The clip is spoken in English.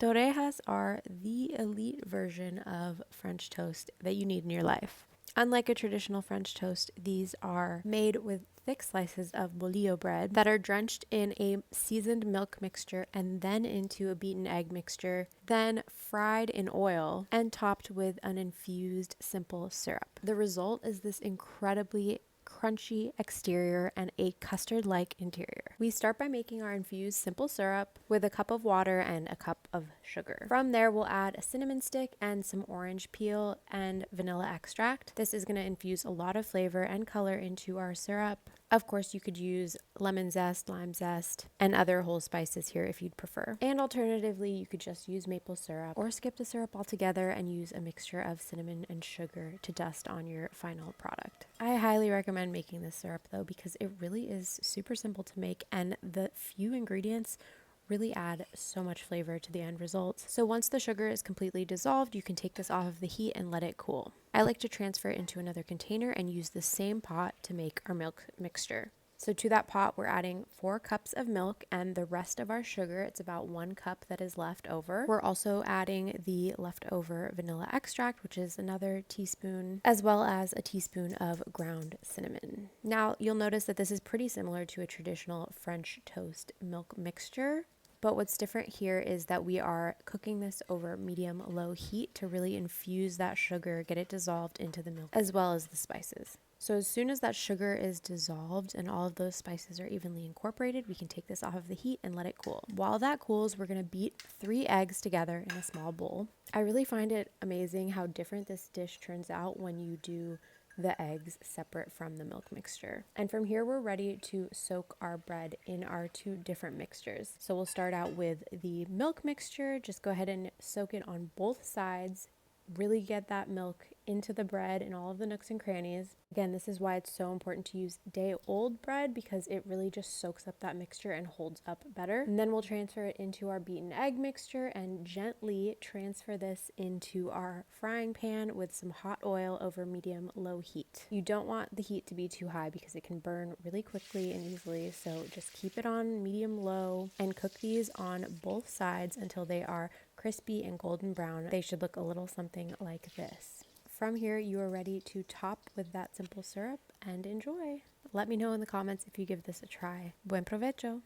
Torrejas are the elite version of French toast that you need in your life. Unlike a traditional French toast, these are made with thick slices of bolillo bread that are drenched in a seasoned milk mixture and then into a beaten egg mixture, then fried in oil and topped with an infused simple syrup. The result is this incredibly crunchy exterior and a custard-like interior. We start by making our infused simple syrup with a cup of water and a cup of sugar. From there, we'll add a cinnamon stick and some orange peel and vanilla extract. This is going to infuse a lot of flavor and color into our syrup. Of course, you could use lemon zest, lime zest, and other whole spices here if you'd prefer. And alternatively, you could just use maple syrup or skip the syrup altogether and use a mixture of cinnamon and sugar to dust on your final product. I highly recommend making this syrup though, because it really is super simple to make and the few ingredients really add so much flavor to the end results. So once the sugar is completely dissolved, you can take this off of the heat and let it cool. I like to transfer it into another container and use the same pot to make our milk mixture. So to that pot, we're adding 4 cups of milk and the rest of our sugar. It's about 1 cup that is left over. We're also adding the leftover vanilla extract, which is another teaspoon, as well as a teaspoon of ground cinnamon. Now, you'll notice that this is pretty similar to a traditional French toast milk mixture. But what's different here is that we are cooking this over medium-low heat to really infuse that sugar, get it dissolved into the milk, as well as the spices. So as soon as that sugar is dissolved and all of those spices are evenly incorporated, we can take this off of the heat and let it cool. While that cools, we're going to beat 3 eggs together in a small bowl. I really find it amazing how different this dish turns out when you do the eggs separate from the milk mixture. And from here, we're ready to soak our bread in our 2 different mixtures. So we'll start out with the milk mixture. Just go ahead and soak it on both sides. Really get that milk into the bread and all of the nooks and crannies. Again, this is why it's so important to use day-old bread, because it really just soaks up that mixture and holds up better. And then we'll transfer it into our beaten egg mixture and gently transfer this into our frying pan with some hot oil over medium-low heat. You don't want the heat to be too high because it can burn really quickly and easily, so just keep it on medium-low and cook these on both sides until they are crispy and golden brown. They should look a little something like this. From here, you are ready to top with that simple syrup and enjoy. Let me know in the comments if you give this a try. Buen provecho!